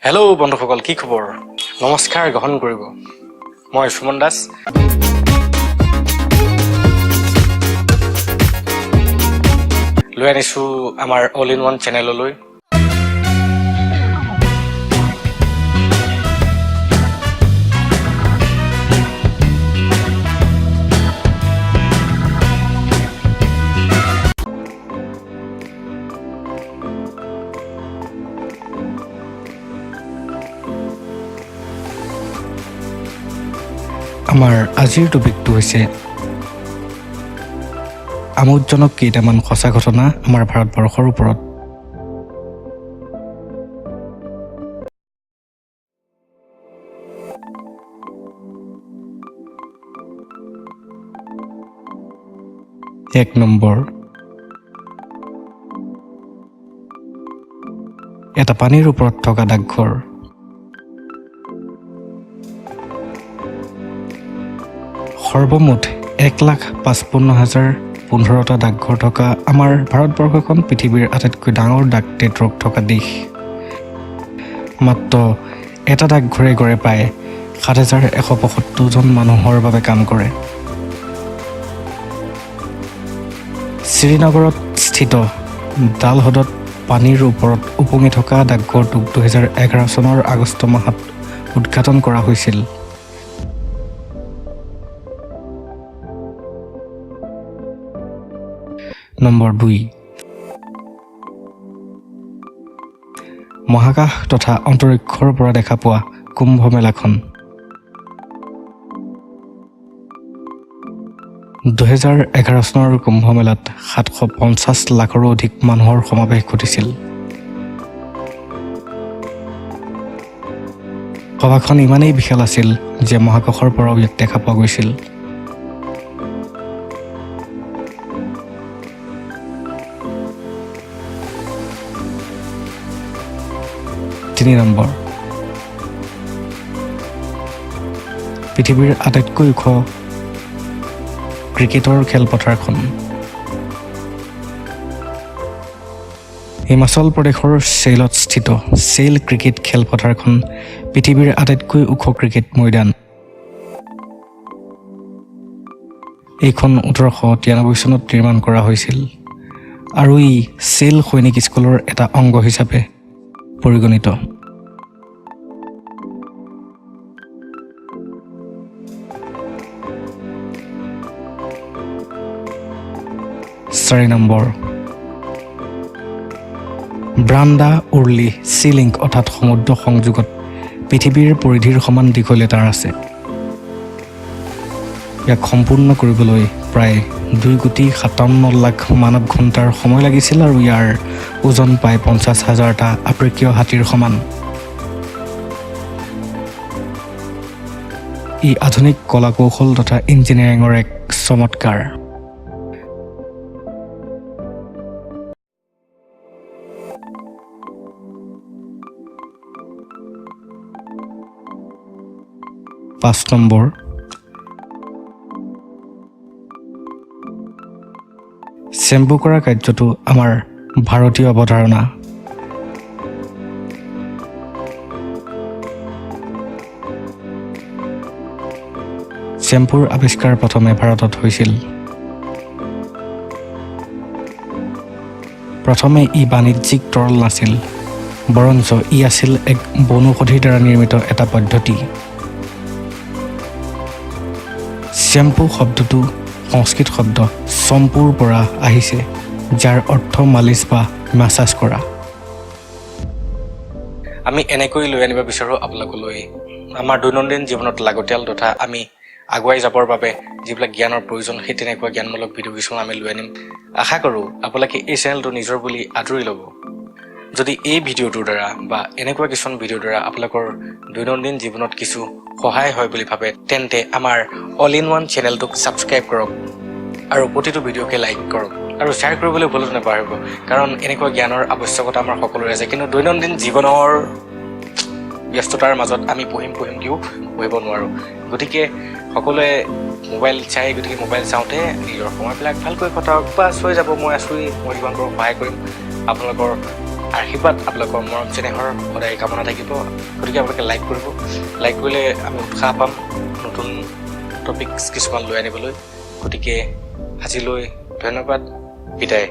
Hello' বন্ধুসকল, কি খবৰ? নমস্কাৰ গ্ৰহণ কৰিব। মই সুমন দাস। লৈ আনিছোঁ আমাৰ অল ইন ওৱান চেনেললৈ। আমাৰ আজিৰ টপিকটো হৈছে আমোদজনক কেইটামান সঁচা ঘটনা আমাৰ ভাৰতবৰ্ষৰ ওপৰত। এক নম্বৰ, এটা পানীৰ ওপৰত থকা ডাকঘৰ। সৰ্বমুঠ 1,55,015টা ডাকঘৰ থকা আমাৰ ভাৰতবৰ্ষখন পৃথিৱীৰ আটাইতকৈ ডাঙৰ ডাক নেটৱৰ্ক থকা দেশ। মাত্ৰ এটা ডাকঘৰে গড়ে প্ৰায় 7,175জন মানুহৰ বাবে কাম কৰে। শ্ৰীনগৰত স্থিত ডাল হ্ৰদত পানীৰ ওপৰত উপঙি থকা ডাকঘৰটোক 2011 চনৰ আগষ্ট মাহত উদ্ঘাটন কৰা হৈছিল। নম্বৰ 2, মহাকাশ তথা অন্তৰীক্ষৰ পৰা দেখা পোৱা কুম্ভ মেলাখন। 2011 চনৰ কুম্ভ মেলাত 750 লাখৰো অধিক মানুহৰ সমাৱেশ ঘটিছিল। সভাখন ইমানেই বিশাল আছিল যে মহাকাশৰ পৰাও ইয়াক দেখা পোৱা গৈছিল। তিনি নম্বৰ, পৃথিৱীৰ আটাইতকৈ ওখ ক্ৰিকেটৰ খেলপথাৰখন। হিমাচল প্ৰদেশৰ চেইলত স্থিত চেইল ক্ৰিকেট খেলপথাৰখন পৃথিৱীৰ আটাইতকৈ ওখ ক্ৰিকেট মৈদান। এইখন 1893 চনত নিৰ্মাণ কৰা হৈছিল আৰু ই চেইল সৈনিক স্কুলৰ এটা অংগ হিচাপে পৰিগণিত। চাৰি নম্বৰ, ব্ৰাণ্ডা উৰ্লি চি লিংক অৰ্থাৎ সমুদ্ৰ সংযোগত পৃথিৱীৰ পৰিধিৰ সমান দীঘলীয়া তাঁৰ আছে। ইয়াক সম্পূৰ্ণ কৰিবলৈ প্ৰায় 2,57,00,000 মানৱ ঘণ্টাৰ সময় লাগিছিল আৰু ইয়াৰ ওজন প্ৰায় 50,000টা আফ্ৰিকীয় হাতীৰ সমান। ই আধুনিক কলা কৌশল তথা ইঞ্জিনিয়াৰিঙৰ এক চমৎকাৰ। পাঁচ নম্বৰ, চেম্পু কৰা কাৰ্যটো আমাৰ ভাৰতীয় অৱধাৰণা। চেম্পুৰ আৱিষ্কাৰ প্ৰথমে ভাৰতত হৈছিল। প্ৰথমে ই বাণিজ্যিক তৰল নাছিল, বৰঞ্চ ই আছিল এক বনৌষধিৰ দ্বাৰা নিৰ্মিত এটা পদ্ধতি। চেম্পু শব্দটো সংস্কৃত শব্দ চম্পুৰ পৰা আহিছে, যাৰ অৰ্থ মালিচ বা মাছাজ কৰা। আমি এনেকৈ লৈ আনিব বিচাৰোঁ আপোনালোকলৈ আমাৰ দৈনন্দিন জীৱনত লাগতিয়াল তথা আমি আগুৱাই যাবৰ বাবে যিবিলাক জ্ঞানৰ প্ৰয়োজন, সেই তেনেকুৱা জ্ঞানমূলক ভিডিঅ' কিছুমান আমি লৈ আনিম। আশা কৰোঁ আপোনালোকে এই চেনেলটো নিজৰ বুলি আদৰি ল'ব। যদি এই ভিডিঅ'টোৰ দ্বাৰা বা এনেকুৱা কিছুমান ভিডিঅ'ৰ দ্বাৰা আপোনালোকৰ দৈনন্দিন জীৱনত কিছু সহায় হয় বুলি ভাবে, তেন্তে আমাৰ অল ইন ওৱান চেনেলটোক ছাবস্ক্ৰাইব কৰক আৰু প্ৰতিটো ভিডিঅ'কে লাইক কৰক আৰু শ্বেয়াৰ কৰিবলৈ ভুলতো নাপাহৰিব, কাৰণ এনেকুৱা জ্ঞানৰ আৱশ্যকতা আমাৰ সকলোৰে আছে। কিন্তু দৈনন্দিন জীৱনৰ ব্যস্ততাৰ মাজত আমি পঢ়িমকৈও পঢ়িব নোৱাৰোঁ। গতিকে সকলোৱে মোবাইল চাই, গতিকে মোবাইল চাওঁতে নিজৰ সময়বিলাক ভালকৈ কটাওক। বাছ হৈ যাব, মই আছোঁৱেই, মই যিমান পাৰোঁ সহায় কৰিম। আপোনালোকৰ আশীৰ্বাদ আপোনালোকৰ মৰম চেনেহৰ সদায় কামনা থাকিব গতিকে আপোনালোকে লাইক কৰিব লাইক কৰিলে আমি উৎসাহ পাম নতুন টপিকছ কিছুমান লৈ আনিবলৈ গতিকে আজিলৈ ধন্যবাদ বিদায়